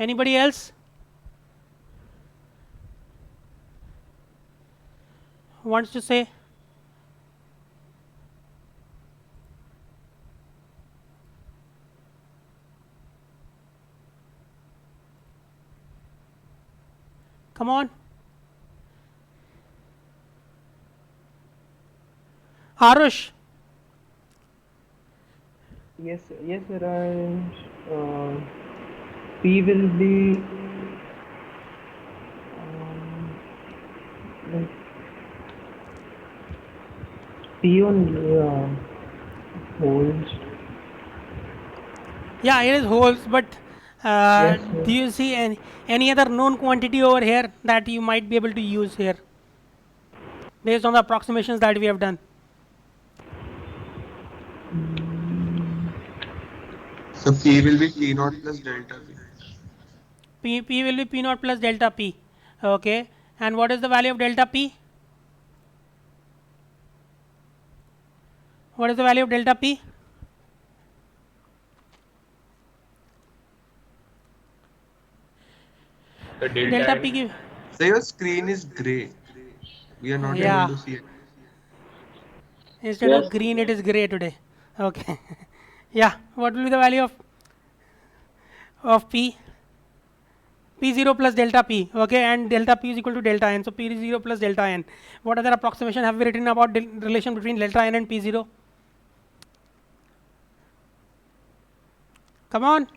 Anybody else wants to say? Come on. Arush. Yes, yes, sir. P will be like P on holds. Yeah, it is holes, but Yes, do sir. you see any other known quantity over here that you might be able to use here based on the approximations that we have done? So P will be P naught plus delta P. P will be P naught plus delta P. Okay. And what is the value of delta P? What is the value of delta P? The delta Delta P n. give, So your screen is gray. We are not able yeah. to see it. Instead of green, it is gray today. Okay. Yeah. What will be the value of P? P0 plus delta P. Okay. And delta P is equal to delta n. So P0 plus delta n. What other approximation have we written about relation between delta n and P0? Come on.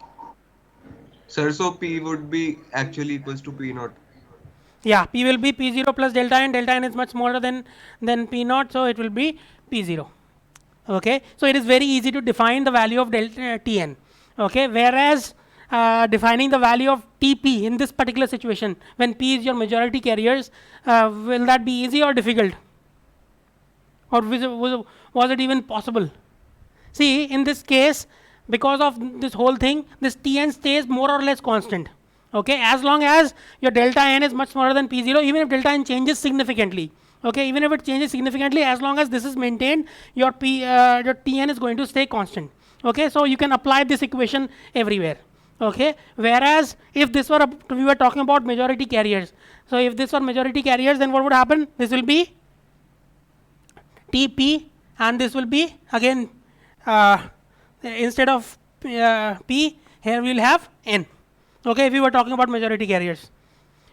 Sir, so P would be actually equals to P naught. Yeah, P will be P0 plus delta n. Delta n is much smaller than P naught, so it will be P0. Okay, so it is very easy to define the value of delta Tn. Okay, whereas defining the value of Tp in this particular situation, when P is your majority carriers, will that be easy or difficult? Or was it even possible? See, in this case, because of this whole thing, this Tn stays more or less constant. Okay, as long as your delta n is much smaller than P0, even if delta n changes significantly. Okay, even if it changes significantly, as long as this is maintained, your Tn is going to stay constant. Okay, so you can apply this equation everywhere. Okay, whereas if this were we were talking about majority carriers. So if this were majority carriers, then what would happen? This will be Tp, and this will be again instead of P, here we will have N. Okay, if we were talking about majority carriers.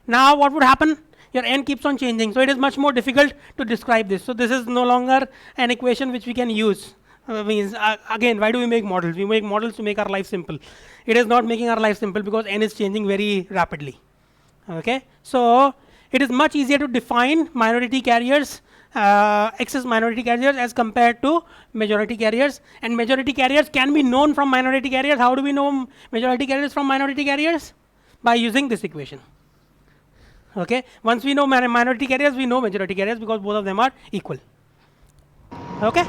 Now what would happen? Your N keeps on changing, so it is much more difficult to describe this. So this is no longer an equation which we can use. Means again, why do we make models? We make models to make our life simple. It is not making our life simple because N is changing very rapidly. Okay, so it is much easier to define minority carriers, excess minority carriers as compared to majority carriers, and majority carriers can be known from minority carriers. How do we know majority carriers from minority carriers? By using this equation. Okay, once we know minority carriers, we know majority carriers because both of them are equal. Okay,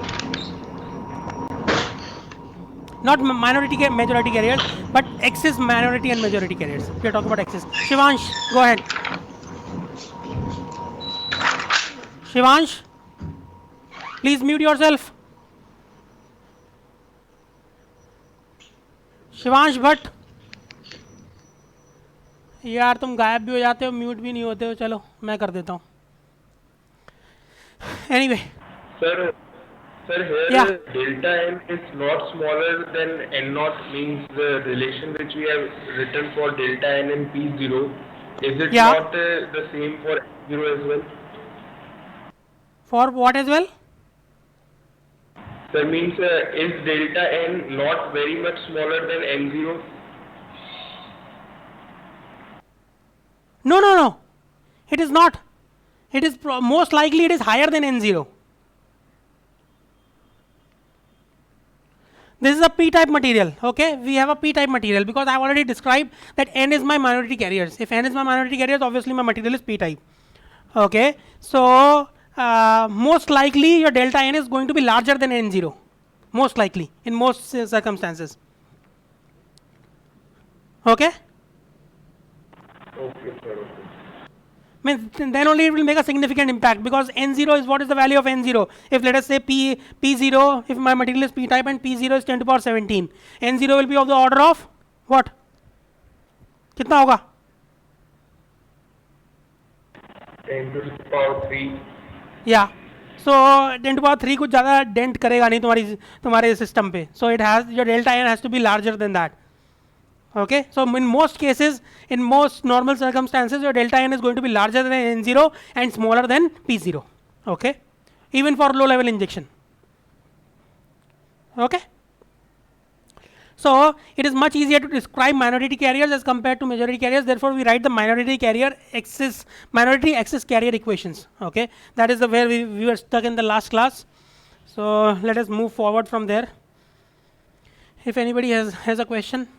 not majority carriers, but excess minority and majority carriers. We are talking about excess. Shivansh, go ahead. Shivansh, please mute yourself. Shivansh Bhatt, यार तुम गायब भी हो जाते हो, mute भी नहीं होते हो. चलो मैं कर देता हूँ. एनीवे Sir, sir, या here delta n is not smaller than n naught, means the relation which we have written for delta n and P0, is it या not the same for n0 as well? For what as well? That means is delta n not very much smaller than n0? No, no, no. It is not. It is most likely it is higher than n0. This is a p-type material. Okay, we have a p-type material because I have already described that n is my minority carriers. If n is my minority carriers, obviously my material is p-type. Okay, so most likely your delta n is going to be larger than n0. Most likely in most circumstances. Okay. Okay, sir. Okay. Means then only it will make a significant impact because n0 is what is the value of n0. If let us say p0, if my material is p type and p0 is 10 to the power 17, n0 will be of the order of what? कितना होगा? 10 to the power 3. या सो 10 to power 3 कुछ ज़्यादा dent करेगा नहीं तुम्हारे system पे. So it has your delta n has to be larger than that. Okay, so in most cases, in most normal circumstances, your delta n is going to be larger than n0 and smaller than p0. Okay, even for low level injection. Okay, so it is much easier to describe minority carriers as compared to majority carriers. Therefore, we write the minority axis carrier equations. Okay, that is the where we were stuck in the last class. So let us move forward from there. If anybody has a question,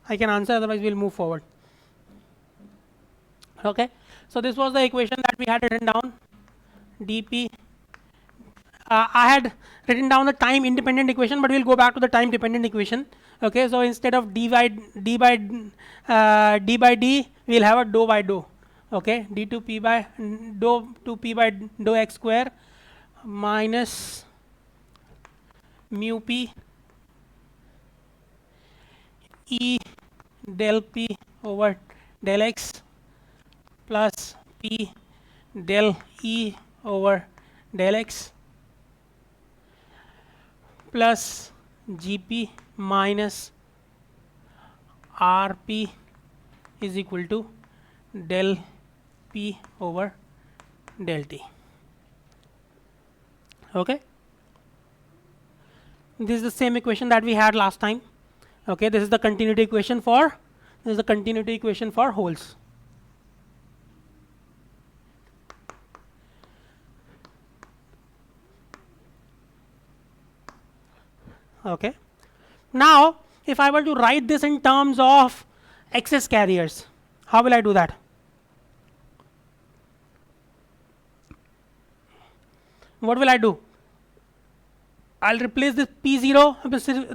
I can answer, otherwise we'll move forward. Okay, so this was the equation that we had written down. dp. I had written down the time independent equation, but we'll go back to the time dependent equation. Okay, so instead of d by d, we'll have a dou by dou. Okay, d to p by dou x square minus mu p e del p over del x plus p del e over del x plus gp minus rp is equal to del p over del t. Okay, this is the same equation that we had last time. Okay, this is the continuity equation for holes. Okay, now if I were to write this in terms of excess carriers, how will I do that? What will I do? I'll replace this p0,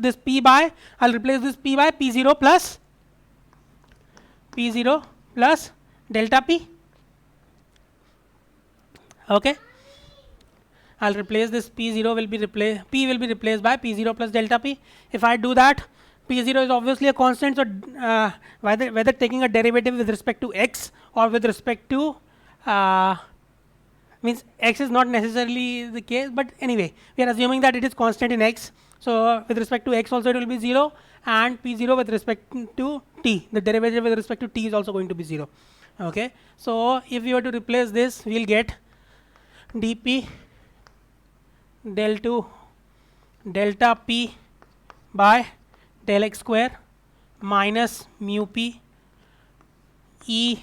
this p by, I'll replace this p by p0 plus delta p. Okay, I'll replace this p0 will be replaced, p will be replaced by p0 plus delta p. If I do that, p0 is obviously a constant, so whether taking a derivative with respect to x or with respect to means x is not necessarily the case, but anyway, we are assuming that it is constant in x. So with respect to x also it will be 0, and p0 with respect to t, the derivative with respect to t is also going to be 0. Okay, so if we were to replace this, we will get dp del 2 delta p by del x square minus mu p e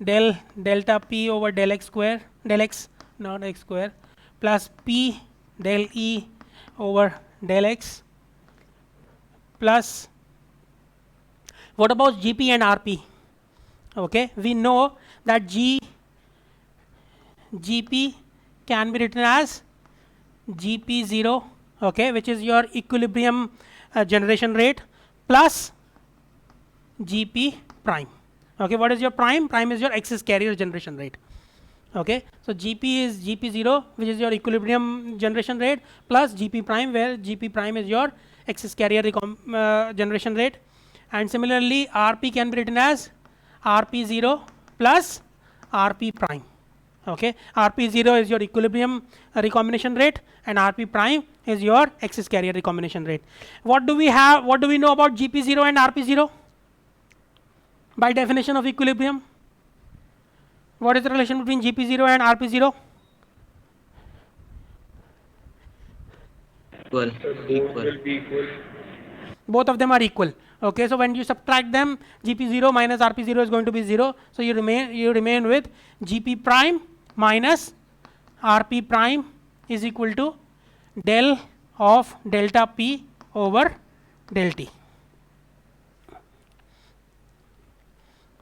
del delta p over del x square, del x, not x square, plus p del e over del x plus, what about gp and rp? Okay, we know that gp can be written as gp0, okay, which is your equilibrium generation rate, plus gp prime. Okay, what is your prime? Prime is your excess carrier generation rate. Okay, so gp is gp0, which is your equilibrium generation rate, plus gp prime, where gp prime is your excess carrier generation rate. And similarly, rp can be written as rp0 plus rp prime. Okay, rp0 is your equilibrium recombination rate, and rp prime is your excess carrier recombination rate. What do we have? What do we know about gp0 and rp0? By definition of equilibrium, what is the relation between gp0 and rp0? Will be equal. Both of them are equal. Okay, so when you subtract them, gp0 minus rp0 is going to be 0. So you remain with gp prime minus rp prime is equal to del of delta p over del t.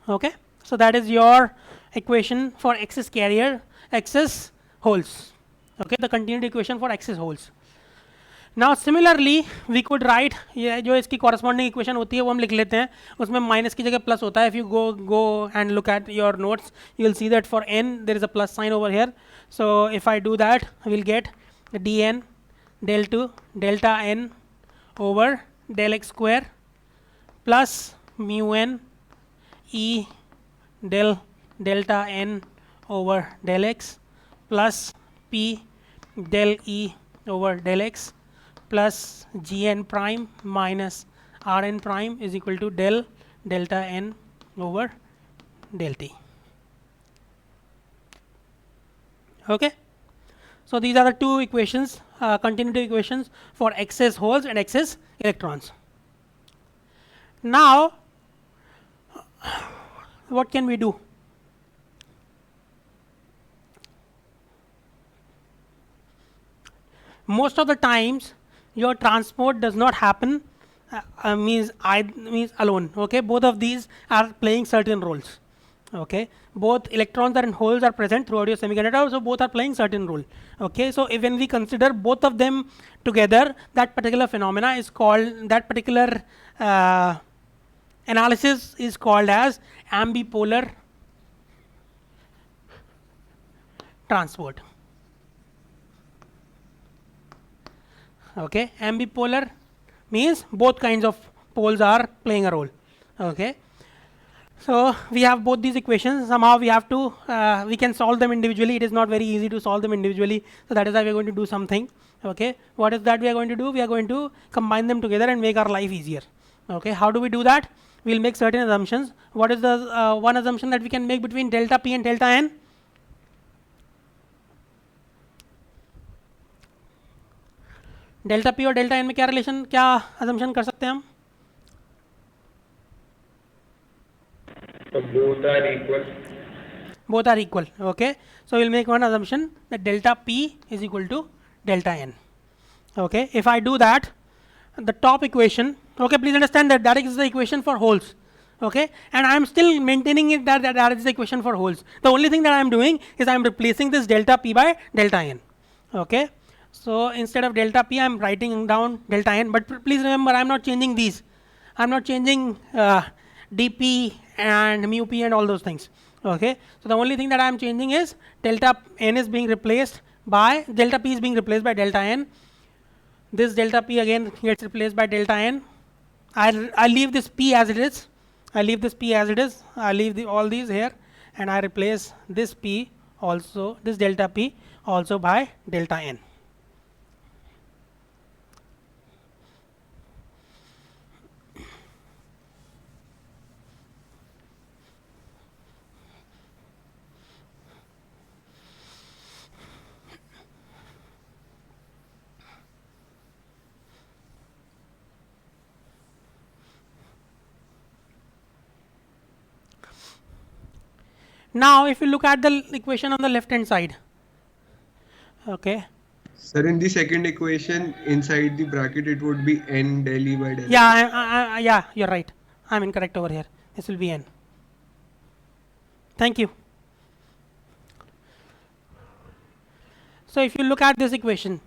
Okay, so that is your equation for excess carrier, excess holes. Okay, the continuity equation for excess holes. Now similarly we could write, ये जो इसकी corresponding equation होती है वो हम लिख लेते हैं, उसमें minus की जगह plus होता है. If you go and look at your notes, you will see that for n there is a plus sign over here. So if I do that, I will get dn del 2 delta n over del x square plus mu n E del delta n over del x plus P del E over del x plus Gn prime minus Rn prime is equal to del delta n over del t. Okay. So these are the two equations, continuity equations for excess holes and excess electrons. Now, what can we do? Most of the times, your transport does not happen means alone. Okay, both of these are playing certain roles. Okay, both electrons and holes are present throughout your semiconductor, so both are playing certain role. Okay, so if when we consider both of them together, that particular phenomena is called, that particular analysis is called as ambipolar transport. Okay, ambipolar means both kinds of poles are playing a role. Okay, so we have both these equations. Somehow we have to we can solve them individually. It is not very easy to solve them individually, so that is why we are going to do something. Okay, what is that we are going to do? We are going to combine them together and make our life easier. Okay, how do we do that? We will make certain assumptions. What is the one assumption that we can make between delta P and delta N? Delta P और delta N में क्या relation, क्या assumption कर सकते हैं हम? Both are equal. Both are equal. Okay, so we'll make one assumption that delta P is equal to delta N. Okay, if I do that, the top equation. Okay, please understand that that is the equation for holes. Okay, and I am still maintaining it that is the equation for holes. The only thing that I am doing is I am replacing this delta P by delta N. Okay, so instead of delta P, I am writing down delta N. But please remember, I am not changing these. I am not changing dP and mu p and all those things. Okay, so the only thing that I am changing is delta N is being replaced by delta P is being replaced by delta N. This delta P again gets replaced by delta N. I leave this P as it is. I leave this P as it is. I leave all these here, and I replace this P also, this delta P also by delta N. Now, if you look at the equation on the left hand side, okay. Sir, in the second equation, inside the bracket, it would be n del E by del. Yeah, yeah, you're right. I'm incorrect over here. This will be N. Thank you. So, if you look at this equation,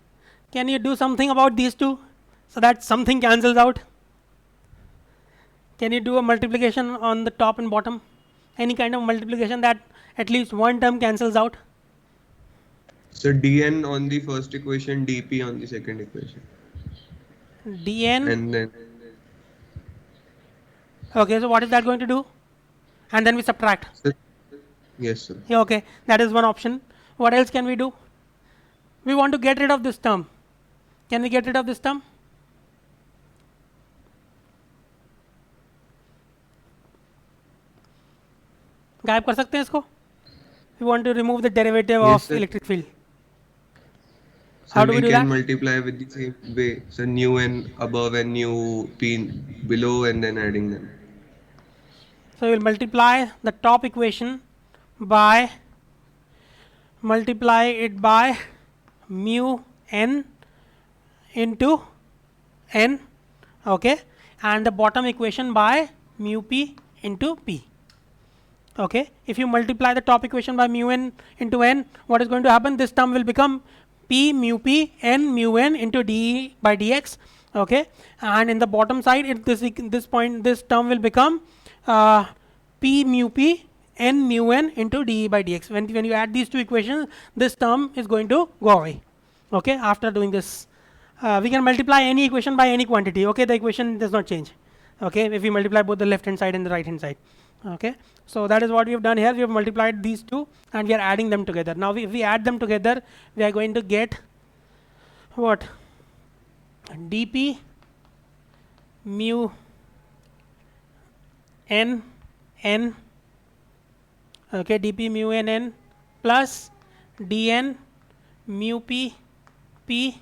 can you do something about these two so that something cancels out? Can you do a multiplication on the top and bottom? Any kind of multiplication that at least one term cancels out? So dn on the first equation, dp on the second equation. dn. And then Okay, so what is that going to do? And then we subtract. sir, yes, sir. Yeah, okay, that is one option. What else can we do? We want to get rid of this term. Can we get rid of this term? गायब कर सकते हैं इसको? We want to remove the derivative Yes, of sir. electric field. So How do we do can that? multiply with the same way. So nu n above and nu p below, and then adding them. So we will multiply the top equation by mu n into n, okay, and the bottom equation by mu p into p. Okay, if you multiply the top equation by mu n into n, what is going to happen? This term will become p mu p n mu n into d by dx. Okay, and in the bottom side, this term will become p mu p n mu n into d by dx. When you add these two equations, this term is going to go away. Okay, after doing this, we can multiply any equation by any quantity. Okay, the equation does not change. Okay, if we multiply both the left hand side and the right hand side. Okay, so that is what we have done here. We have multiplied these two and we are adding them together. Now if we add them together, we are going to get what? dp mu n n, okay, dp mu n n plus dn mu p p,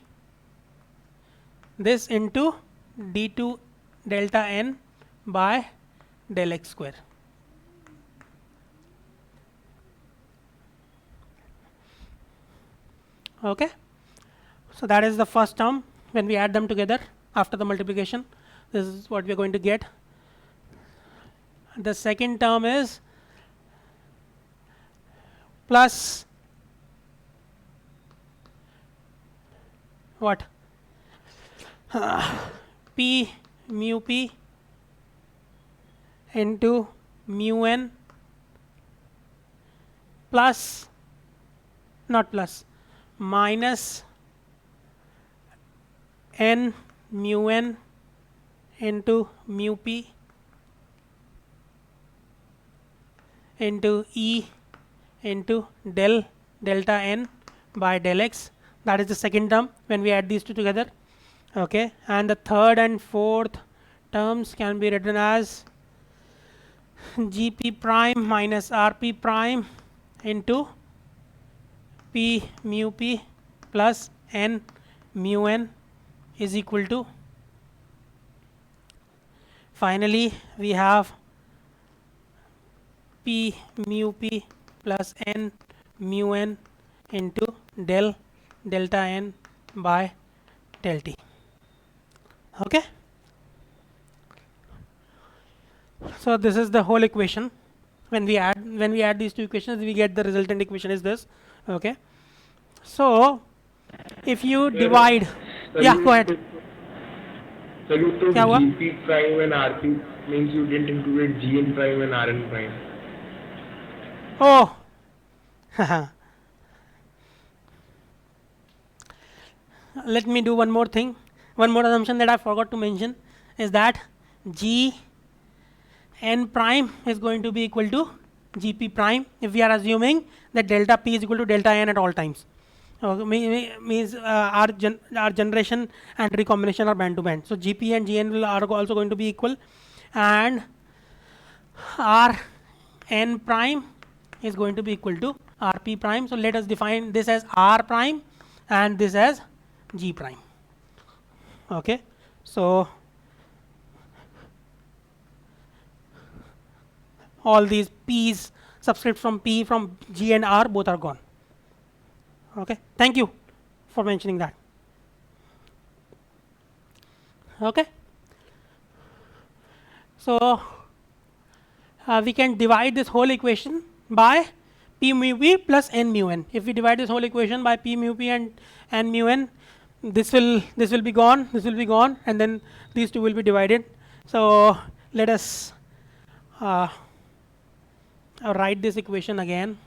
this into d2 delta n by del x square. Okay, so that is the first term. When we add them together after the multiplication, this is what we are going to get. The second term is plus what? P mu p into mu n plus, not plus, minus n mu n into mu p into E into del delta n by del x. That is the second term when we add these two together. Okay, and the third and fourth terms can be written as gp prime minus rp prime into p mu p plus n mu n is equal to, finally we have p mu p plus n mu n into del delta n by del t. Okay, so this is the whole equation. When we add these two equations, we get the resultant equation is this. Okay, so if you divide, yeah, go ahead. So you took क्या हुआ? GP prime and RP means you didn't include GN prime and RN prime. Oh, let me do one more thing. One more assumption that I forgot to mention is that g n prime is going to be equal to gp prime if we are assuming that delta p is equal to delta n at all times. Means our generation and recombination are band to band. So gp and gn are also going to be equal, and r n prime is going to be equal to rp prime. So let us define this as r prime and this as g prime. Okay, so all these p's, subscripts from p, from g and r, both are gone. Okay, thank you for mentioning that. Okay, so we can divide this whole equation by p mu p plus n mu n. If we divide this whole equation by p mu p and n mu n, this will be gone, this will be gone, and then these two will be divided. So let us write this equation again.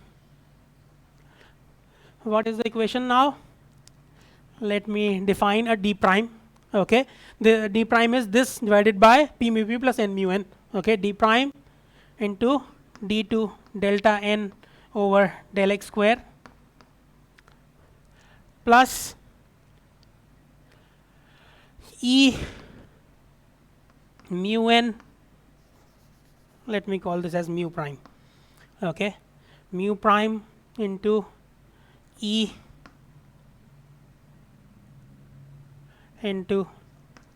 What is the equation now? Let me define a d prime. Okay, the d prime is this divided by p mu p plus n mu n. Okay, d prime into d2 delta n over del x square plus E mu n, let me call this as mu prime. Okay, mu prime into E into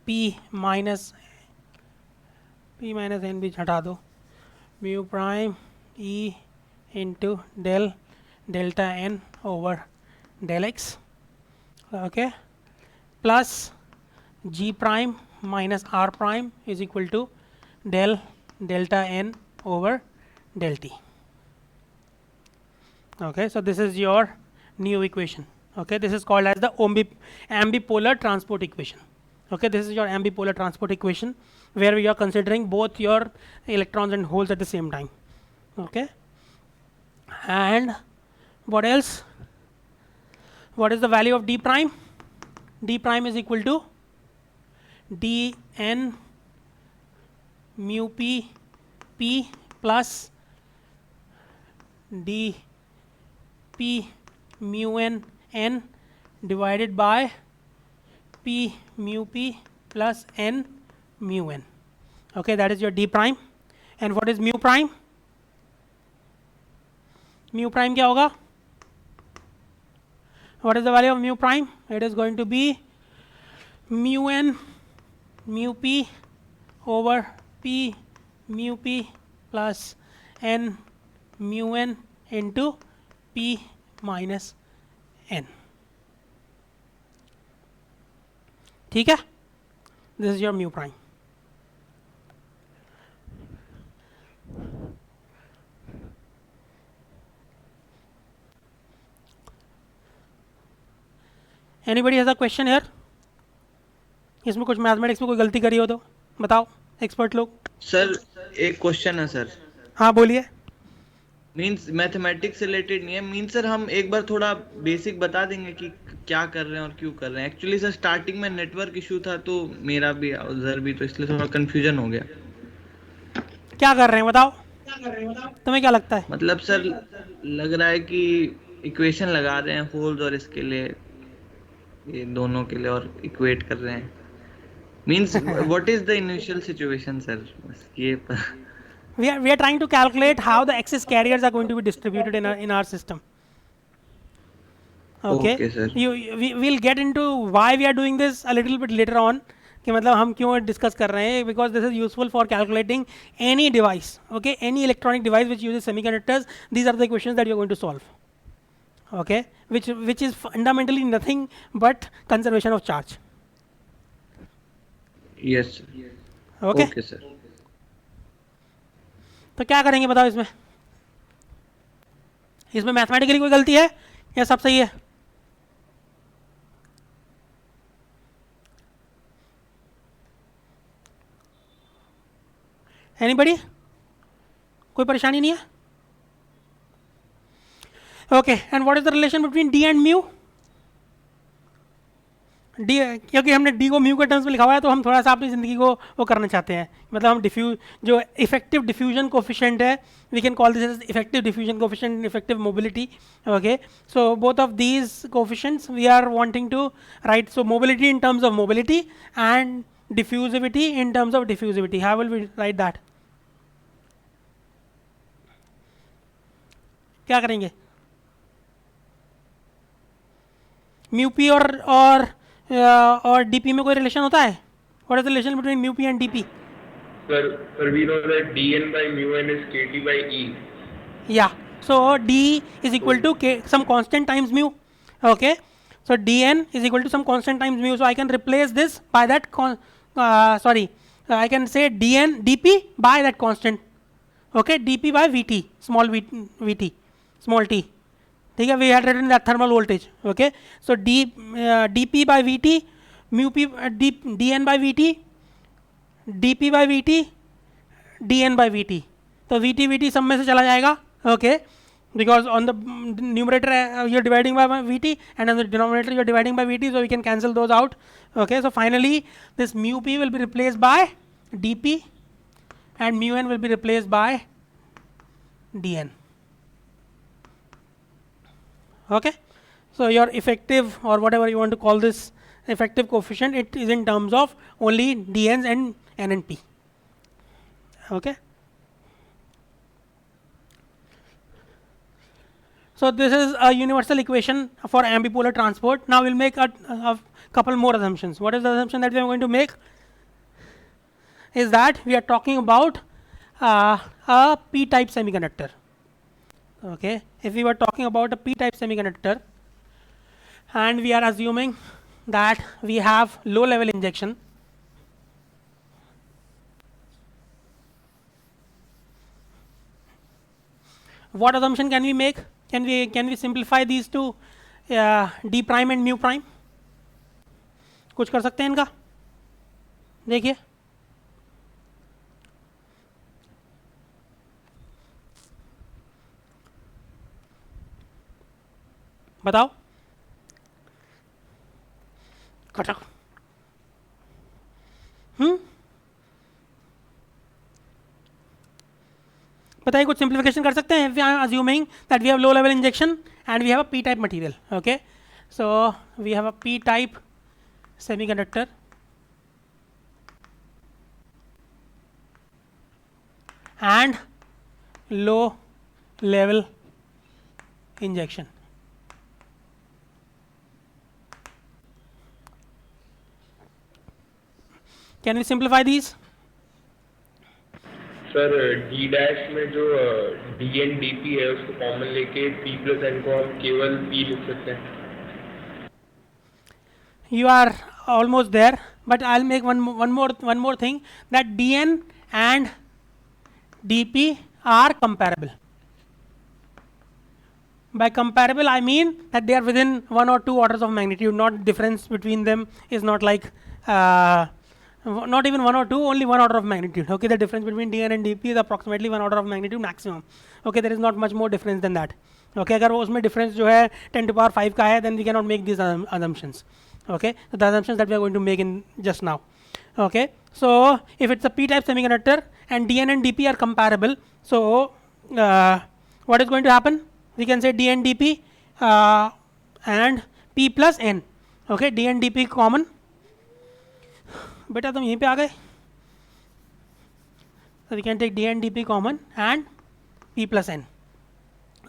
p minus n भी हटा दो, mu prime E into del delta n over del x. Okay, plus g prime minus r prime is equal to del delta n over del t. Okay, so this is your new equation. Okay, this is called as the ambipolar transport equation. Okay, this is your ambipolar transport equation where we are considering both your electrons and holes at the same time. Okay, and what else? What is the value of d prime? D prime is equal to dn mu p plus dp mu n divided by p mu p plus n mu n. Okay, that is your d prime. And what is mu prime? Mu prime क्या होगा? What is the value of mu prime? It is going to be mu n mu p over p mu p plus n mu n into p minus n. ठीक है? This is your mu prime. Anybody has a question here? इसमें कुछ mathematics में कोई गलती करी हो तो बताओ, एक्सपर्ट लोग. सर एक क्वेश्चन है सर. हाँ बोलिए. मींस मैथमेटिक्स से रिलेटेड नहीं है. मींस सर हम एक बार थोड़ा बेसिक बता देंगे कि क्या कर रहे हैं और क्यों कर रहे हैं. एक्चुअली सर स्टार्टिंग में नेटवर्क इशू था तो मेरा भी उधर भी, तो इसलिए थोड़ा कंफ्यूजन हो गया. क्या कर रहे हैं बताओ, तुम्हें क्या लगता है? मतलब सर लग रहा है कि इक्वेशन लगा रहे हैं होल्स और इसके लिए, ये दोनों के लिए, और इक्वेट कर रहे हैं. Means what is the initial situation sir? बस ये we are trying to calculate how the access carriers are going to be distributed in our system. Okay, Okay, sir. we will get into why we are doing this a little bit later on, कि मतलब हम क्यों discuss कर रहे हैं, because this is useful for calculating any device. Okay, any electronic device which uses semiconductors, these are the equations that you are going to solve. Okay, which is fundamentally nothing but conservation of charge. Yes. Okay, okay sir. तो क्या करेंगे बताओ इसमें? इसमें mathematically कोई गलती है या सब सही है? एनीबडी? कोई परेशानी नहीं है? Okay, and what is the relation between D and mu? D, क्योंकि हमने डी को म्यू के टर्म्स में लिखा हुआ है तो हम थोड़ा सा अपनी ज़िंदगी को वो करना चाहते हैं. मतलब हम डिफ्यूज, जो इफेक्टिव डिफ्यूजन कोफिशिएंट है, we can call this as effective diffusion coefficient, effective mobility. Okay, so both of these coefficients we are wanting to write. So mobility in terms of mobility and diffusivity in terms of diffusivity. How will we write that? क्या करेंगे? Mu P और DP में कोई relation होता है? What is the relation between mu p and dp? Sir, we know that dn by mu n is kt by e. Yeah. So d is equal to k, some constant times mu. Okay. So dn is equal to some constant times mu. So I can replace this by that I can say dp by that constant. Okay, dp by vt, small vt, small t. ठीक है, we had written that thermal voltage. Okay, so dp by vt, mu p, dn by vt, dp by vt, dn by vt. तो vt सब में से चला जाएगा. Okay, because on the numerator you're dividing by vt and on the denominator you're dividing by vt, so we can cancel those out. Okay, so finally this mu p will be replaced by dp and mu n will be replaced by dn. Okay, so your effective, or whatever you want to call this, effective coefficient, it is in terms of only dn's and n and p. Okay, so this is a universal equation for ambipolar transport. Now we'll make a couple more assumptions. What is the assumption that we are going to make? Is that we are talking about a p-type semiconductor. Okay, if we were talking about a p-type semiconductor and we are assuming that we have low level injection, what assumption can we make? Can we simplify these two, d prime and mu prime? कुछ कर सकते हैं इनका? देखिए, बताओ. कटक. बताइए कुछ simplification कर सकते हैं? If I am assuming that we have low level injection and we have a p type material, okay, so we have a p type semiconductor and low level injection. Can we simplify these? Sir D dash में जो D N D P है उसको common लेके P plus N को हम केवल P लिख सकते हैं. You are almost there, but I'll make one more thing, that dn and dp are comparable. By comparable I mean that they are within 1 or 2 orders of magnitude, not difference between them is not like not even 1 or 2, only 1 order of magnitude. Okay, the difference between dn and dp is approximately 1 order of magnitude maximum. Okay, there is not much more difference than that. Okay, अगर वो उसमें difference जो है 10 to power 5 का है, then we cannot make these assumptions. Okay, so the assumptions that we are going to make in just now. Okay, so if it's a p type semiconductor and dn and dp are comparable, so what is going to happen? We can say dn dp and p plus n. Okay, dn dp common. बेटा तुम यहीं पे आ गए. So we can take dn dp common and p plus n.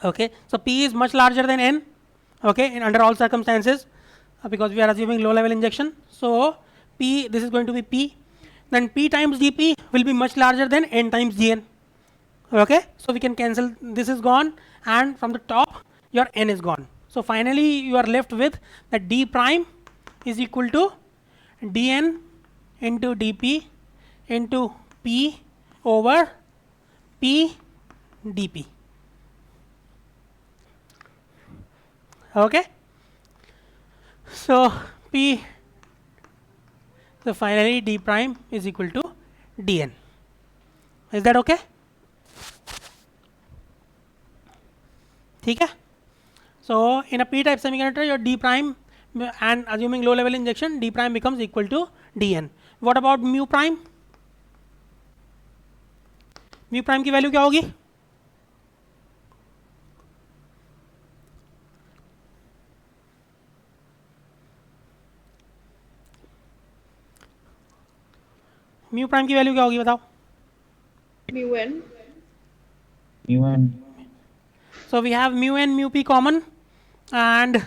Okay, so p is much larger than n. Okay, in under all circumstances, because we are assuming low level injection. So p, this is going to be p. Then p times dp will be much larger than n times dn. Okay, so we can cancel. This is gone, and from the top your n is gone. So finally you are left with that d prime is equal to dn into dp into p over p dp. Okay, so p, so finally d prime is equal to dn. Is that okay? ठीक है. So in a p type semiconductor, your d prime, and assuming low level injection, d prime becomes equal to dn. What about mu prime? Mu prime की value क्या होगी? Mu prime की value क्या होगी बताओ? mu n. So we have mu n mu p common, and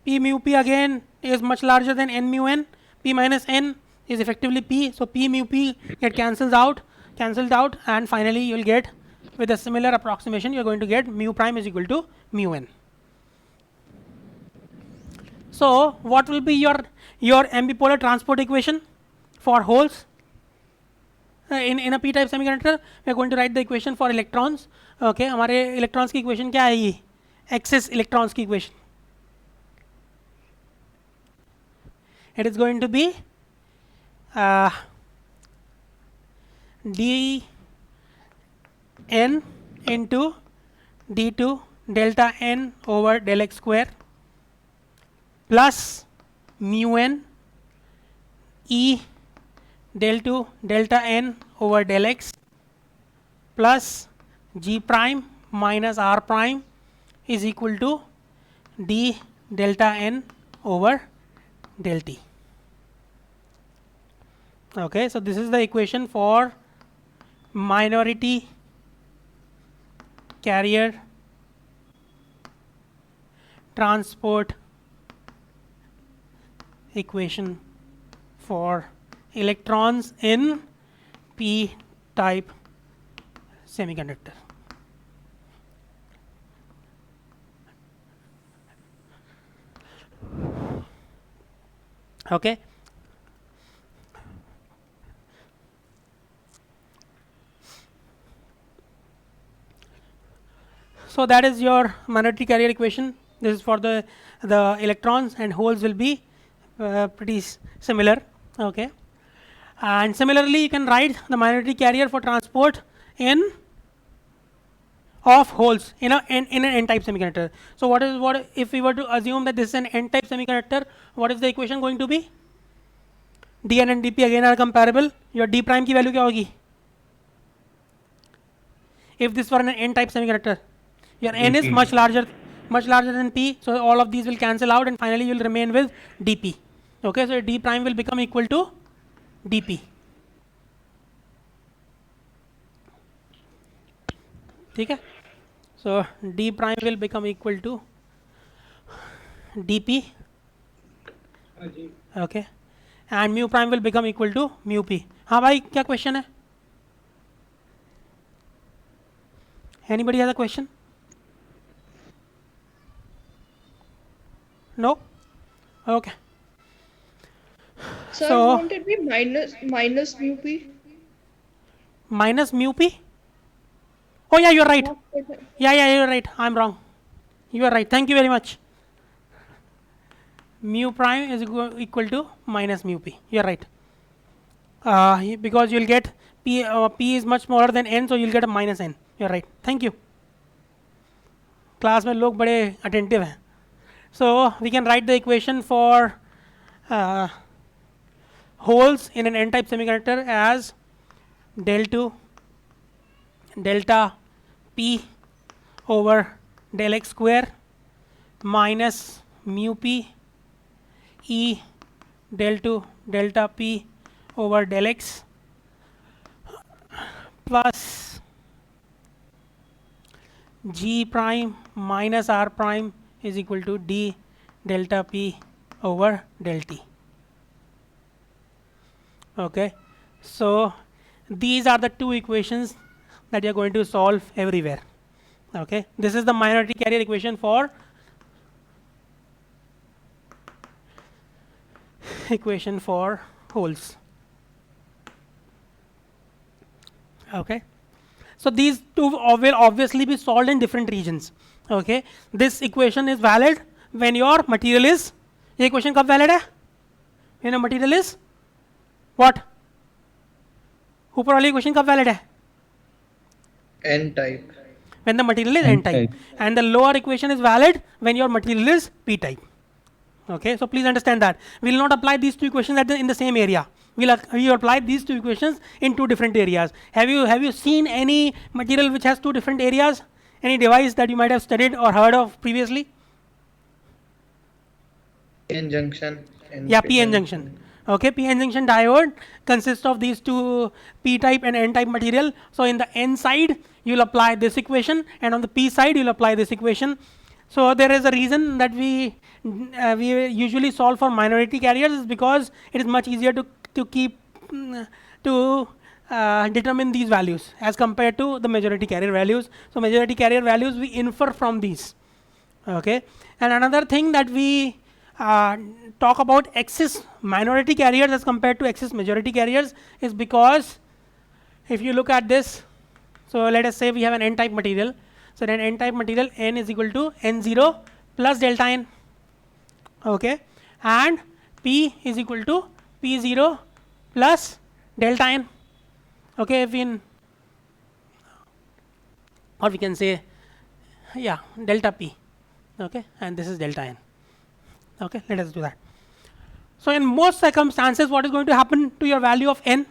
p mu p again is much larger than n mu n. P minus n is effectively p, so p mu p get cancelled out, and finally you will get, with a similar approximation, you are going to get mu prime is equal to mu n. So what will be your ambipolar transport equation for holes? In a p type semiconductor we are going to write the equation for electrons. Okay, हमारे electrons की equation क्या है? ये excess electrons की equation, it is going to be d n into d2 delta n over del x square plus mu n e del 2 delta n over del x plus g prime minus r prime is equal to d delta n over del t. Okay, so this is the equation for minority carrier transport equation for electrons in p type semiconductor. Okay, so that is your minority carrier equation. This is for the electrons, and holes will be pretty similar. Okay, and similarly you can write the minority carrier for transport of holes in an n type semiconductor. So what if we were to assume that this is an n type semiconductor, what is the equation going to be? dn and dp again are comparable. Your d prime की value क्या होगी? if this were an n-type semiconductor. Your n is much larger than p, so all of these will cancel out, and finally you will remain with dp. Okay, so d prime will become equal to dp. Okay, so d prime will become equal to dp. Okay, and mu prime will become equal to mu p. हाँ भाई, क्या question है? Anybody has a question? No? Okay. Sir, So- won't it be minus mu p? Minus mu p? Oh yeah, you're right. Yeah, you're right. I'm wrong. You are right. Thank you very much. Mu prime is equal to minus mu p. You're right. Because you'll get p is much smaller than n, so you'll get a minus n. You're right. Thank you. Class में लोग बड़े attentive हैं. So we can write the equation for holes in an n-type semiconductor as del 2 delta p over del x square minus mu p e del 2 delta p over del x plus g prime minus r prime is equal to d delta p over del t. Okay, so these are the two equations that you are going to solve everywhere. Okay, this is the minority carrier equation for holes. Okay, so these two will obviously be solved in different regions. Okay, this equation is valid when your material is, ये equation कब valid है? When your material is what? ऊपर वाली equation कब valid है? N-type. When the material is n-type, and the lower equation is valid when your material is p-type. Okay, so please understand that we will not apply these two equations in the same area. We apply these two equations in two different areas. Have you seen any material which has two different areas? Any device that you might have studied or heard of previously? N junction. Yeah, p-n junction. Okay, p-n junction diode consists of these two p-type and n-type material. So in the n side, you'll apply this equation, and on the p side, you'll apply this equation. So there is a reason that we usually solve for minority carriers, is because it is much easier to keep determine these values as compared to the majority carrier values. So majority carrier values we infer from these. Okay, and another thing that we talk about excess minority carriers as compared to excess majority carriers is because if you look at this, so let us say we have an n-type material. So then n-type material, n is equal to n0 plus delta n. Okay, and p is equal to p0 plus delta n. Okay, or we can say, yeah, delta p. Okay, and this is delta n. Okay, let us do that. So in most circumstances, what is going to happen to your value of n?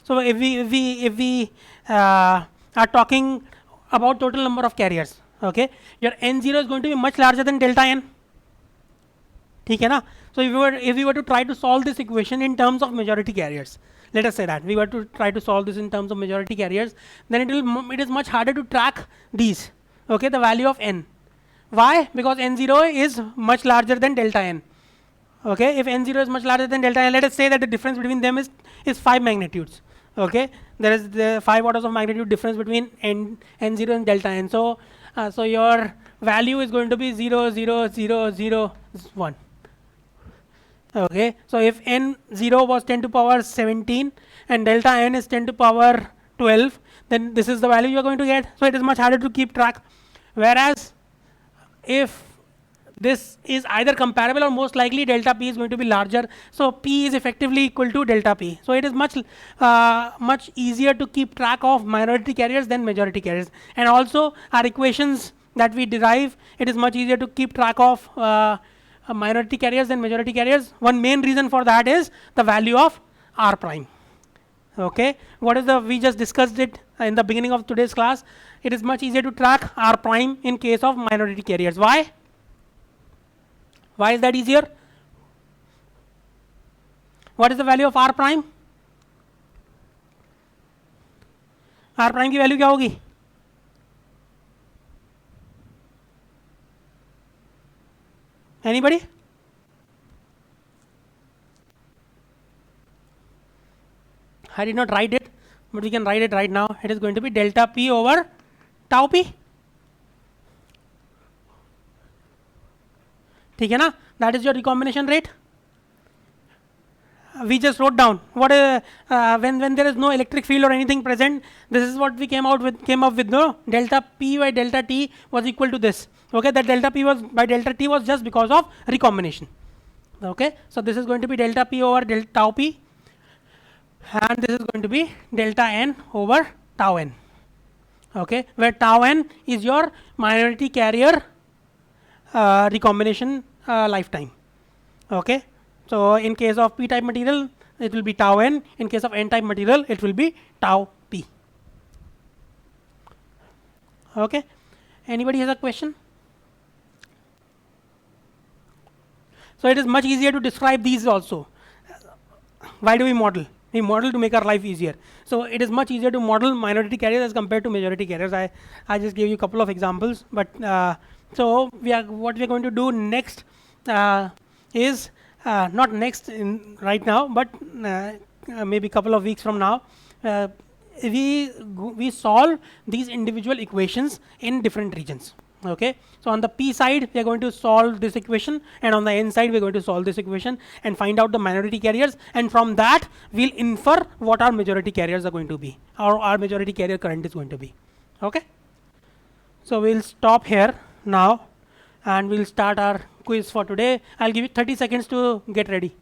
So if we are talking about total number of carriers, okay, your n0 is going to be much larger than delta n. ठीक है ना? So if we were to try to solve this equation in terms of majority carriers, let us say that we were to try to solve this in terms of majority carriers, then it is much harder to track these. Okay, the value of n. Why? Because n0 is much larger than delta n. Okay, if n0 is much larger than delta n, let us say that the difference between them is 5 magnitudes. Okay, there is the 5 orders of magnitude difference between n0 and delta n. So so your value is going to be 0, 0, 0, 0, 1. Okay, so if n0 was 10 to power 17 and delta n is 10 to power 12, then this is the value you are going to get. So it is much harder to keep track. Whereas if this is either comparable or most likely delta p is going to be larger, so p is effectively equal to delta p. So it is much easier to keep track of minority carriers than majority carriers. And also our equations that we derive, it is much easier to keep track of minority carriers than majority carriers. One main reason for that is the value of r prime. Okay, what is the, we just discussed it in the beginning of today's class. It is much easier to track R prime in case of minority carriers. Why? Why is that easier? What is the value of R prime? R prime की value क्या होगी? Anybody? I did not write it, but we can write it right now. It is going to be delta P over tau P. ठीक है ना? That is your recombination rate. We just wrote down what when there is no electric field or anything present. This is what we came up with. No, delta P by delta T was equal to this. Okay, that delta P was by delta T was just because of recombination. Okay, so this is going to be delta P over delta tau P, and this is going to be delta N over tau N. Okay, where tau N is your minority carrier recombination lifetime. Okay, so in case of p type material it will be tau N, in case of n type material it will be tau P. Okay, anybody has a question? So it is much easier to describe these also. Why do we model? We model to make our life easier. So it is much easier to model minority carriers as compared to majority carriers. I just gave you a couple of examples, but so what we are going to do next is not next right now, but maybe a couple of weeks from now, we solve these individual equations in different regions. Okay, so on the P side we are going to solve this equation, and on the N side we are going to solve this equation and find out the minority carriers, and from that we'll infer what our majority carriers are going to be, or our majority carrier current is going to be. Okay, so we'll stop here now and we'll start our quiz for today. I'll give you 30 seconds to get ready.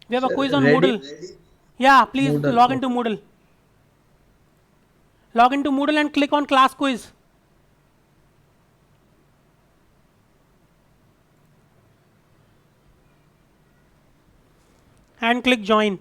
We have a quiz on Moodle. Yeah, please log into Moodle. Log into Moodle and click on class quiz. And click join.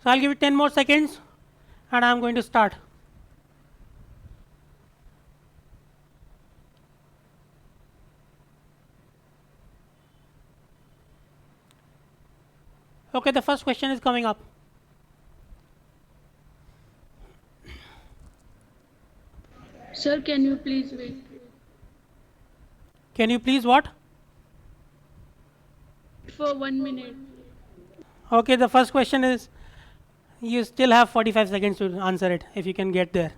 So I'll give it 10 more seconds and I'm going to start. Okay, the first question is coming up. Sir, can you please wait? Can you please what? For 1 minute. Okay, the first question is, you still have 45 seconds to answer it if you can get there.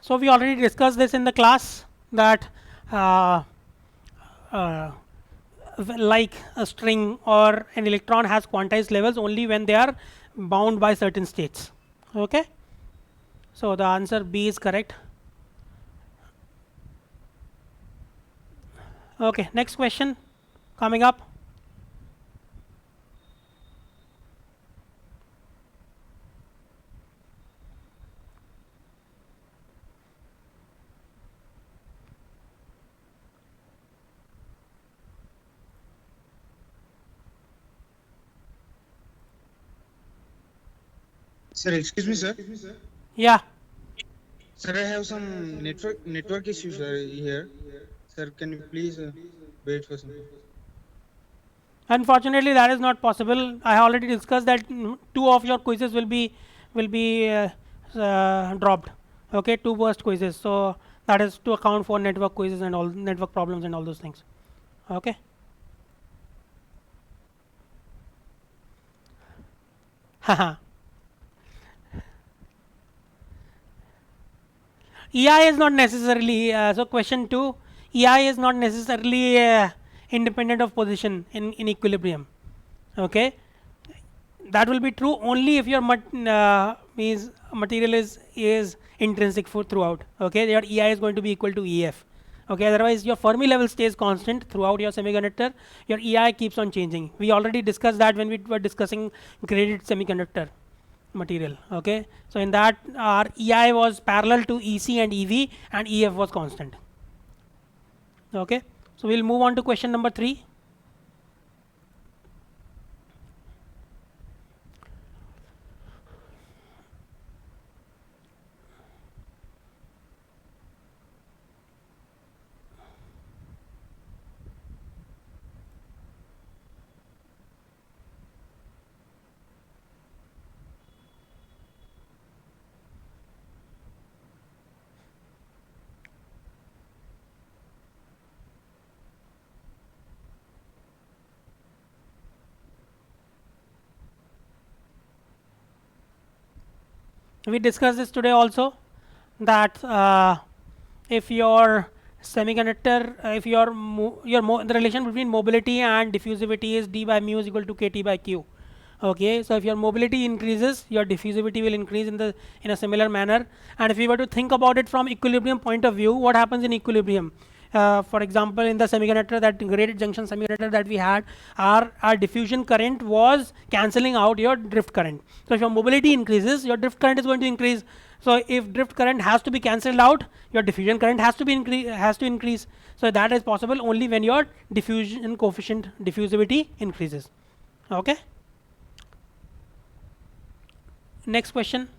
So we already discussed this in the class that uh, uh, like a string or an electron has quantized levels only when they are bound by certain states. Okay. So the answer B is correct. Okay, next question coming up. Sir, excuse me, sir. Yeah. Sir, I have some network issues here. Sir, can you please wait for some time? Unfortunately, that is not possible. I already discussed that two of your quizzes will be dropped. Okay, two burst quizzes. So that is to account for network quizzes and all network problems and all those things. Okay. Haha. EI is not necessarily so question 2, EI is not necessarily independent of position in equilibrium. Okay, that will be true only if your means material is intrinsic for throughout. Okay, your EI is going to be equal to EF. Okay, otherwise your Fermi level stays constant throughout your semiconductor. Your EI keeps on changing. We already discussed that when we were discussing graded semiconductor material. Okay, so in that our EI was parallel to EC and EV and EF was constant. Okay, so we'll move on to question number 3. We discussed this today also, that if your semiconductor, if your the relation between mobility and diffusivity is d by mu is equal to kt by q. Okay, so if your mobility increases, your diffusivity will increase in a similar manner. And if we were to think about it from equilibrium point of view, what happens in equilibrium? For example, in the semiconductor, that graded junction semiconductor that we had, our diffusion current was cancelling out your drift current. So if your mobility increases, your drift current is going to increase. So if drift current has to be cancelled out, your diffusion current has to increase. So that is possible only when your diffusion coefficient diffusivity increases. Okay. Next question.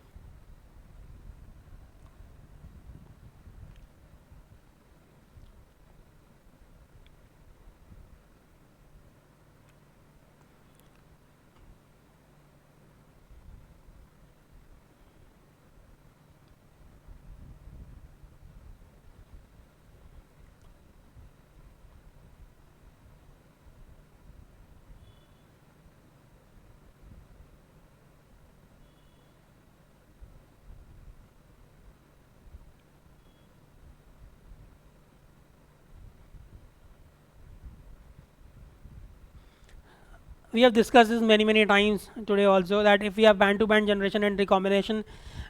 We have discussed this many times today also, that if we have band to band generation and recombination,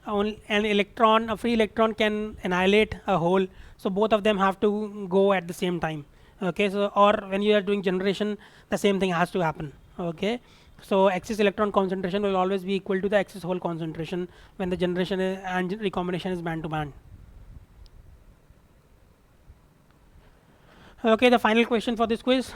a free electron can annihilate a hole, so both of them have to go at the same time. Okay, so or when you are doing generation, the same thing has to happen. Okay, so excess electron concentration will always be equal to the excess hole concentration when the generation and recombination is band to band. Okay, the final question for this quiz.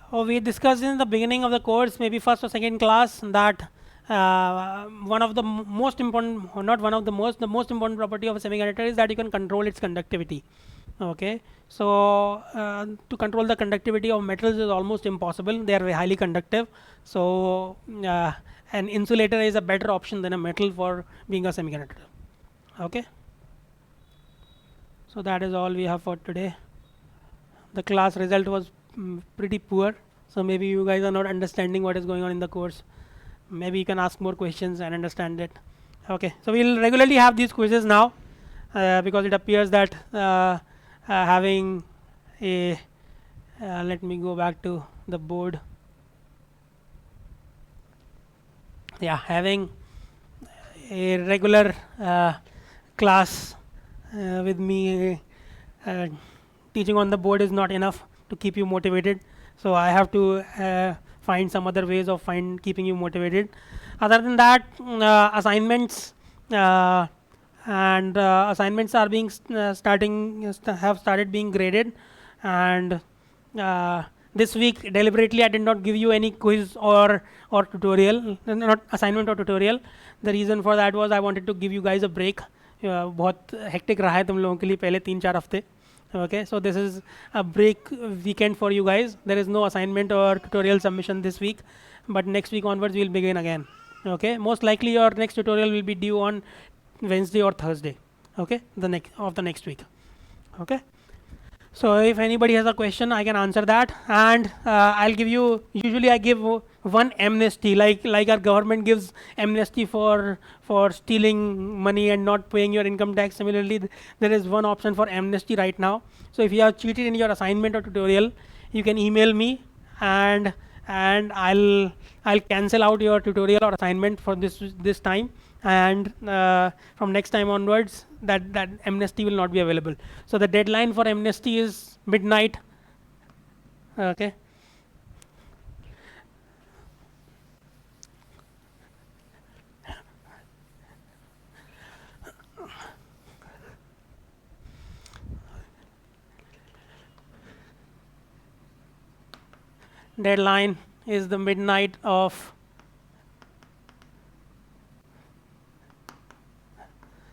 We discussed in the beginning of the course, maybe first or second class, that one of the most important, or not one of the most important property of a semiconductor is that you can control its conductivity. Okay, so to control the conductivity of metals is almost impossible. They are very highly conductive. So an insulator is a better option than a metal for being a semiconductor. Okay, so that is all we have for today. The class result was pretty poor, so maybe you guys are not understanding what is going on in the course. Maybe you can ask more questions and understand it. Okay, so we'll regularly have these quizzes now because it appears that having a let me go back to the board. Yeah, having a regular class with me teaching on the board is not enough to keep you motivated. So I have to find some other ways of keeping you motivated. Other than that, assignments and assignments are being have started being graded, and this week deliberately I did not give you any quiz or tutorial, not assignment or tutorial. The reason for that was I wanted to give you guys a break. बहुत hectic रहा है तुम लोगों के लिए पहले 3-4 हफ्ते. Okay, so this is a break weekend for you guys. There is no assignment or tutorial submission this week, but next week onwards we'll begin again. Okay, most likely your next tutorial will be due on Wednesday or Thursday. Okay, the next week. Okay, so if anybody has a question, I can answer that, and I'll give you. Usually, I give one amnesty, like our government gives amnesty for stealing money and not paying your income tax. Similarly, there is one option for amnesty right now. So if you have cheated in your assignment or tutorial, you can email me, and I'll cancel out your tutorial or assignment for this time, and from next time onwards that amnesty will not be available. So the deadline for amnesty is midnight. Okay, deadline is the midnight of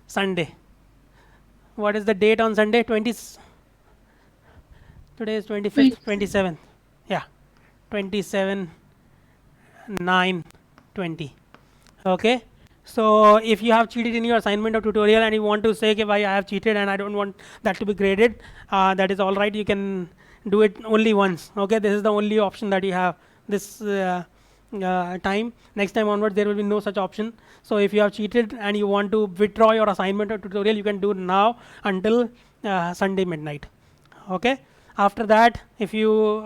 Sunday. What is the date on Sunday? Today is 25th, 27th. Yeah, 27/9/20. Okay, so if you have cheated in your assignment or tutorial and you want to say, okay, why I have cheated and I don't want that to be graded, that is all right. You can do it only once. Okay, this is the only option that you have this time. Next time onward there will be no such option. So if you have cheated and you want to withdraw your assignment or tutorial, you can do it now until Sunday midnight. Okay, after that, if you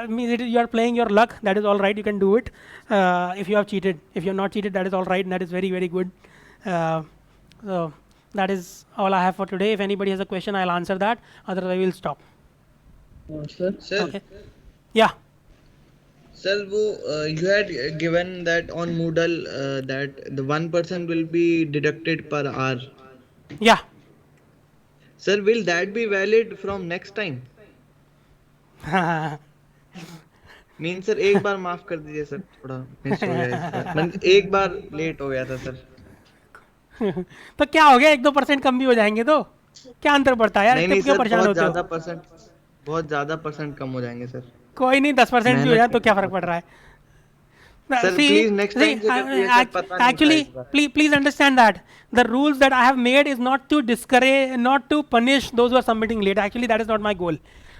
you are playing your luck, that is all right, you can do it. If you have cheated, if you are not cheated, that is all right, and that is very, very good. So that is all I have for today. If anybody has a question, I'll answer that, otherwise I will stop. Sir, Okay, yeah. Sir, you had given that on Moodle that the 1% will be deducted per hour. Yeah. Sir, will that be valid from next time? Mean sir एक बार माफ कर दीजिए sir, थोड़ा miss हो गया इस बार. मतलब एक बार लेट हो गया था सर. तो क्या हो गया, 1-2% कम भी हो जाएंगे तो क्या अंतर पड़ता है यार, नहीं क्यों सर, परेशान होते हो? बहुत ज्यादा परसेंट कम हो जाएंगे सर. कोई नहीं, 10% भी हो जाए तो क्या फर्क पड़ रहा है? Sir, please next time actually please understand that the rules that I have made is not to discourage, not to punish those who are submitting late. Actually that is not my goal.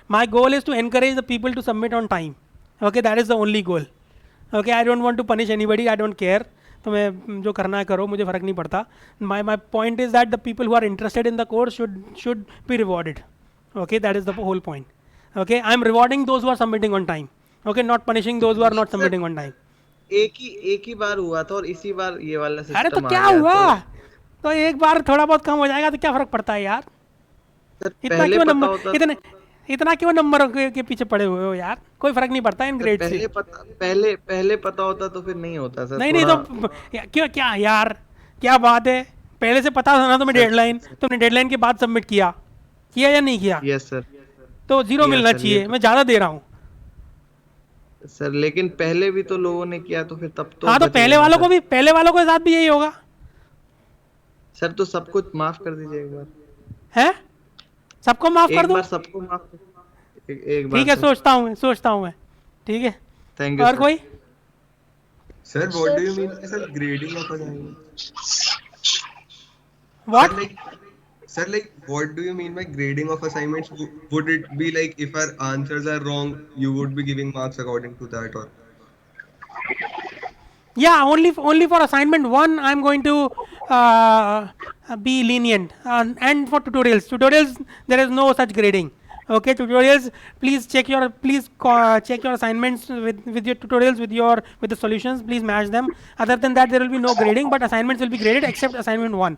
My goal is to encourage the people to submit on time. Okay, that is the only goal. Okay, I don't want to punish anybody, I don't care. तुम्हें जो करना है करो, मुझे फर्क नहीं पड़ता. My point is that the people who are interested in the course should be rewarded. Okay, that is the whole point. Okay, I am rewarding those who are submitting on time. Okay, not punishing those who are not submitting on time. एक ही बार हुआ था और इसी बार ये वाला system. अरे तो क्या हुआ, तो एक बार थोड़ा बहुत कम हो जाएगा तो क्या फर्क पड़ता है यार? इतना क्यों नंबर के पीछे पड़े हुए हो यार? कोई फर्क नहीं पड़ता इन ग्रेड से. पहले पता होता तो फिर नहीं होता सर. नहीं तो क्यों, क्या यार, क्या बात है? पहले से पता था ना तुम्हें डेडलाइन, तुमने डेडलाइन के बाद सबमिट किया या नहीं किया? Yes sir. तो 0 मिलना चाहिए, मैं ज्यादा दे रहा हूँ. सर लेकिन पहले भी तो लोगों ने किया, तो फिर तब तो हाँ तो बच पहले गए ना वालों सर। को भी, पहले वालों के साथ भी यही होगा सर तो सब कुछ माफ कर दीजिए एक बार। है, सबको माफ कर एक दूं? बार सबको माफ एक बार ठीक है, सर। सोचता हूँ मैं। ठीक है, थैंक यू और सर। कोई? Sir, what Sir, do you mean by sir grading of assignments? What? Sir, like, what do you mean by grading of assignments? Would it be like if our answers are wrong, you would be giving marks according to that, or? Yeah, only for assignment 1 I'm going to be lenient, and for tutorials there is no such grading. Okay, tutorials, please check your, check your assignments with your tutorials, with the solutions, please match them. Other than that there will be no grading, but assignments will be graded except assignment 1.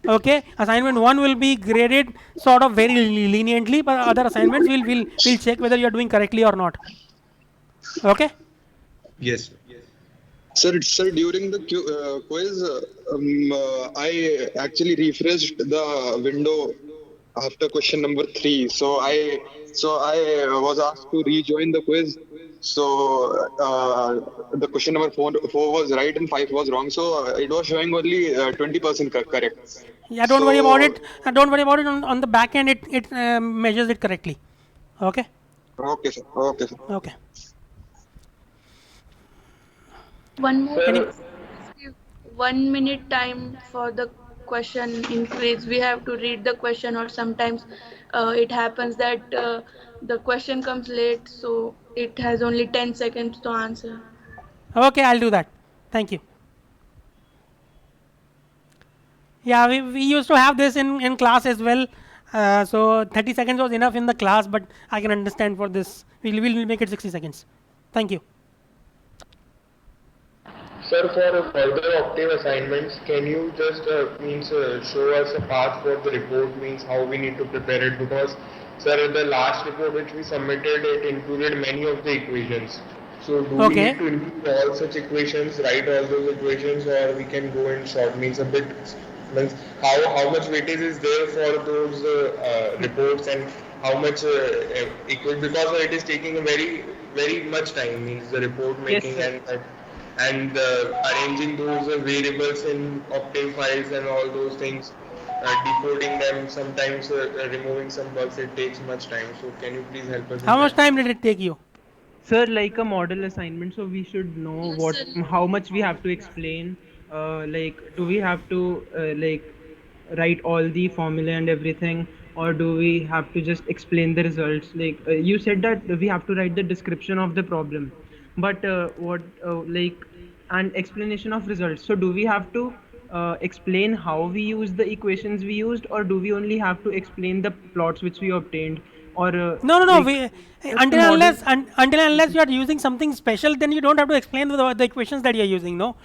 Okay, assignment 1 will be graded sort of very leniently, but other assignments will check whether you are doing correctly or not. Okay. Yes. Sir, during the quiz, I actually refreshed the window after question number 3. So I was asked to rejoin the quiz. So the question number four was right and 5 was wrong. So it was showing only 20% correct. Yeah, don't worry about it. Don't worry about it. On the back end, it measures it correctly. Okay. Okay, sir. Okay, sir. Okay. one more. Any- Please give 1 minute time for the question in quiz. We have to read the question, or sometimes it happens that the question comes late, so it has only 10 seconds to answer. Okay, I'll do that. Thank you. Yeah, we used to have this in class as well. So 30 seconds was enough in the class, but I can understand for this. We'll make it 60 seconds. Thank you. Sir, for further Octave assignments, can you just show us a path for the report, means how we need to prepare it? Because, sir, the last report which we submitted, it included many of the equations. So do we Okay. need to include all such equations, write all those equations, or we can go in short, means a bit, means how much weightage is there for those reports, and how much because it is taking a very much time, means the report making sir. and arranging those variables in Octave files and all those things, decoding them, sometimes removing some bugs, it takes much time. So can you please help us in How much that? time did it take you? Sir, like a model assignment, so we should know Yes, what, sir. how much we have to explain. Like, do we have to like write all the formula and everything, or do we have to just explain the results? Like you said that we have to write the description of the problem, but what like an explanation of results. So do we have to explain how we use the equations we used, or do we only have to explain the plots which we obtained, or No. like We, just the model? until unless you are using something special, then you don't have to explain the equations that you are using. No,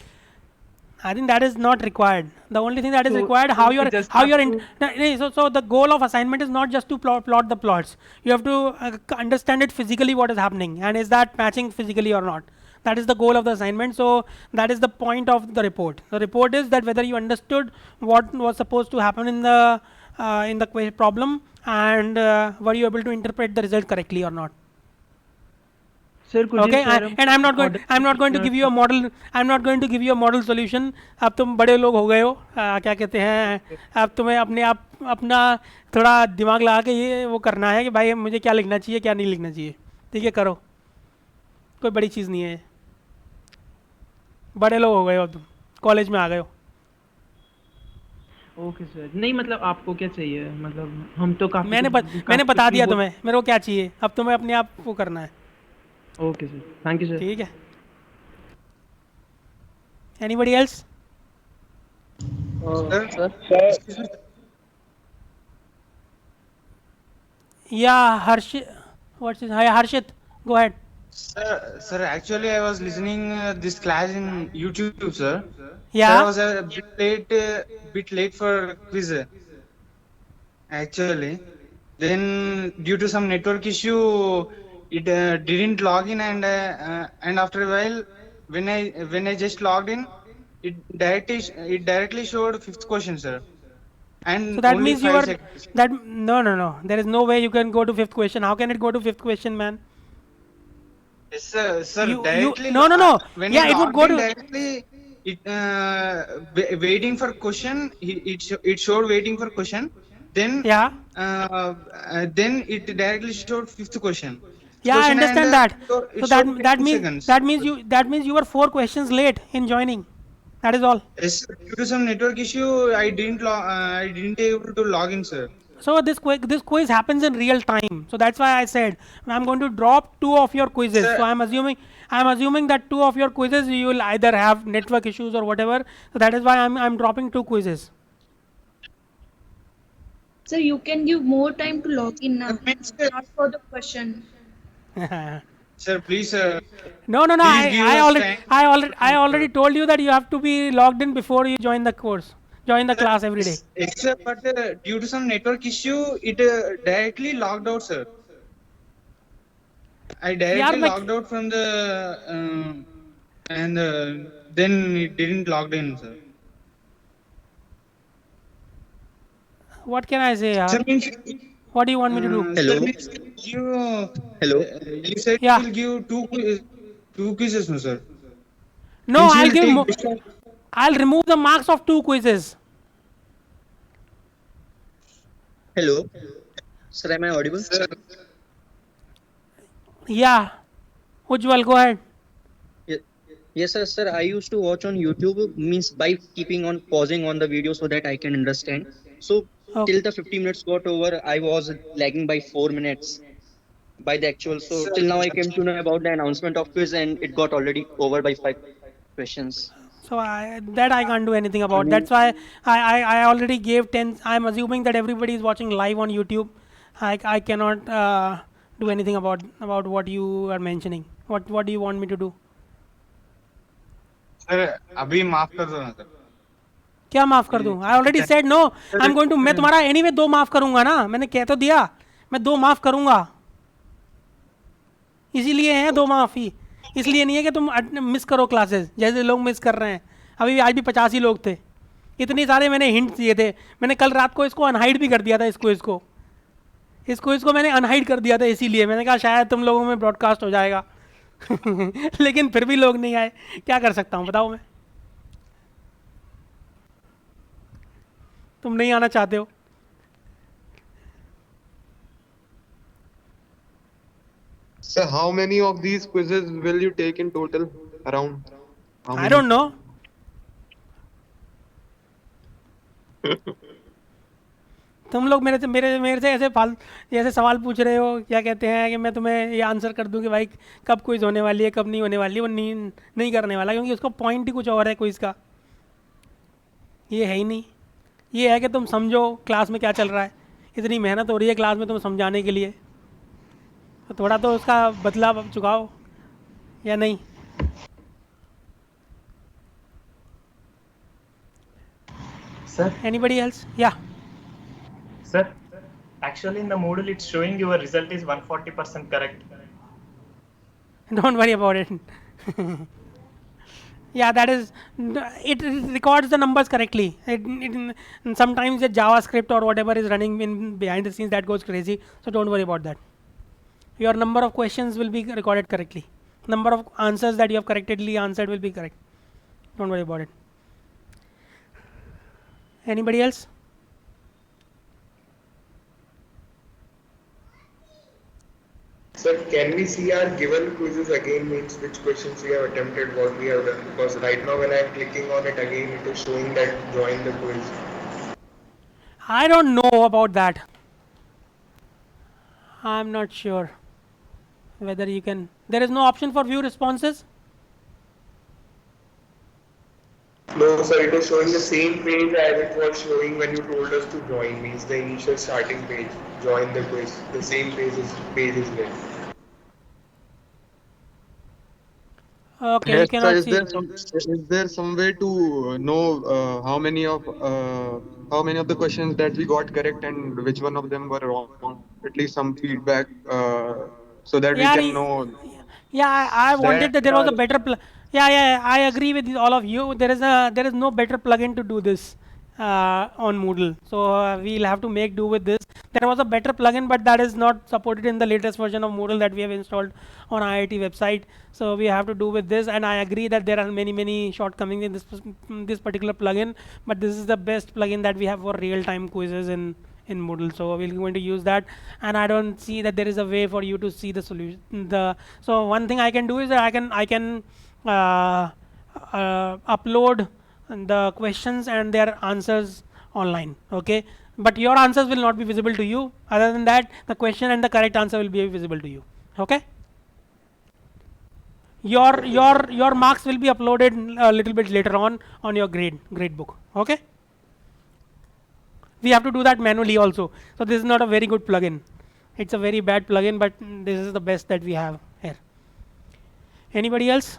I think that is not required. The only thing that is So- required, so we just have so the goal of assignment is not just to plot the plots. You have to understand it physically what is happening, and is that matching physically or not. That is the goal of the assignment. So that is the point of the report. The report is that whether you understood what was supposed to happen in the problem, and were you able to interpret the result correctly or not. Sir, could Okay, you share and I'm not going to give you a model. I'm not going to give you a model solution. अब तुम बड़े लोग हो गए हो, क्या कहते हैं, अब तुम्हें अपना थोड़ा दिमाग लगा के ये वो करना है कि भाई मुझे क्या लिखना चाहिए क्या नहीं लिखना चाहिए. ठीक है, करो, कोई बड़ी चीज़ नहीं है. बड़े लोग हो गए हो, तुम कॉलेज में आ गए हो. Okay sir. नहीं मतलब आपको क्या चाहिए, मतलब हम तो काफी मैंने बता दिया तुम्हें मेरे को क्या चाहिए. अब तुम्हें अपने आप वो करना है. Okay sir, thank you sir. ठीक है. Anybody else? Yeah, Harshit. What's his? Hi, Harshit. Go ahead. Sir, actually, I was listening this class in YouTube, sir. Yeah. Sir, I was a bit late for quiz. Actually, then due to some network issue, it didn't log in, and after a while, when I just logged in, it directly showed 5th question, sir. And So that only means you 5 are seconds. no. There is no way you can go to 5th question. How can it go to 5th question, man? Yes, sir. You Directly. no no no. When Yeah, I it would logged go in to directly, it waiting for question. It showed waiting for question. Then yeah. then it directly showed fifth question. Yeah, I Question and understand that. it So that showed that 10 means seconds. that means you were 4 questions late in joining. That is all. Yes, sir. Due to some network issue, I didn't able to log in, sir. So this quiz happens in real time. So that's why I said I'm going to drop 2 of your quizzes. Sir, So I'm assuming that 2 of your quizzes you will either have network issues or whatever. So that is why I'm dropping 2 quizzes. So you can give more time to log in now, means, not for the question. sir, please, No, no, no. please give I us already, time. I already told you that you have to be logged in before you join the course, join the class every day. Yes, sir, but due to some network issue, it directly logged out, sir. I यार directly मैं logged out from the and then it didn't logged in, sir. what can I say, Sir, yaar? means, What do you want me to do? sir, Hello. means you Hello. you said Yeah. you will give two quizzes, no, sir. No, Means you I'll will give. take this one. I'll remove the marks of 2 quizzes. Hello. Sir, am I audible? Sir, Yeah. Ujjwal, go ahead. Yes, sir. Sir, I used to watch on YouTube means by keeping on pausing on the video so that I can understand. So Oh. till the 50 minutes got over, I was lagging by 4 minutes by the actual. So till now I came to know about the announcement of quiz and it got already over by 5 questions. So that I can't do anything about. That's why I already gave 10. I'm assuming that everybody is watching live on YouTube. I cannot do anything about what you are mentioning. What do you want me to do? sir, अभी माफ कर दो ना, sir. क्या माफ कर दूं? I already said no. I'm going to मैं तुम्हारा anyway 2 माफ करूंगा ना. मैंने कह तो दिया. मैं 2 माफ करूंगा. इसीलिए हैं 2 माफ ही. इसलिए नहीं है कि तुम मिस करो क्लासेस जैसे लोग मिस कर रहे हैं. अभी आज भी 85 लोग थे. इतने सारे मैंने हिंट दिए थे. मैंने कल रात को इसको अनहाइड भी कर दिया था. इसको मैंने अनहाइड कर दिया था. इसीलिए मैंने कहा शायद तुम लोगों में ब्रॉडकास्ट हो जाएगा. लेकिन फिर भी लोग नहीं आए. क्या कर सकता हूँ बताओ मैं. तुम नहीं आना चाहते हो. So how many of these quizzes will you take in total? Around? How I many? don't know. तुम लोग मेरे से ऐसे सवाल पूछ रहे हो. क्या कहते हैं कि मैं तुम्हें ये आंसर कर दूं कि भाई कब क्विज होने वाली है कब नहीं होने वाली है. वो नहीं करने वाला क्योंकि उसका पॉइंट ही कुछ और है क्विज का. ये है ही नहीं. ये है कि तुम समझो क्लास में क्या चल रहा है. इतनी मेहनत हो रही है क्लास में तुम्हें समझाने के लिए. तो थोड़ा तो उसका बदला चुकाओ या नहीं. Sir, Anybody else? Yeah. sir, actually in the Moodle it's showing your result is 140% correct. Don't worry about it. Yeah, that is, it records the numbers correctly. Sometimes the JavaScript or whatever is running in behind the scenes that goes crazy. So don't worry about that. Your number of questions will be recorded correctly. Number of answers that you have correctly answered will be correct. Don't worry about it. Anybody else? Sir, can we see our given quizzes again, means which questions we have attempted, what we have done? Because right now when I am clicking on it again, it is showing that join the quiz. I don't know about that. I'm not sure whether you can. There is no option for view responses. No, sir, it is showing the same page as it was showing when you told us to join, means the initial starting page, join the quiz. The same page is there. Okay, Yes, you sir, cannot is see. there some way to know how many of the questions that we got correct and which one of them were wrong? At least some feedback so that we Yeah, can know yeah, I wanted that there was a better. Yeah, I agree with all of you. There is no better plugin to do this. on Moodle. So we'll have to make do with this. There was a better plugin, but that is not supported in the latest version of Moodle that we have installed on IIT website. So we have to do with this, and I agree that there are many shortcomings in this particular plugin, but this is the best plugin that we have for real-time quizzes in Moodle. So we're going to use that, and I don't see that there is a way for you to see the solution. So one thing I can do is that I can upload the questions and their answers online. Okay, but your answers will not be visible to you. Other than that, the question and the correct answer will be visible to you. Okay, your marks will be uploaded a little bit later on your grade book. Okay, we have to do that manually also. So this is not a very good plugin. It's a very bad plugin, but this is the best that we have here. Anybody else?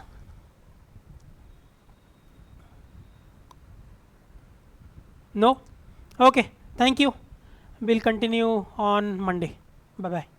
No? Okay. Thank you. We'll continue on Monday. Bye bye.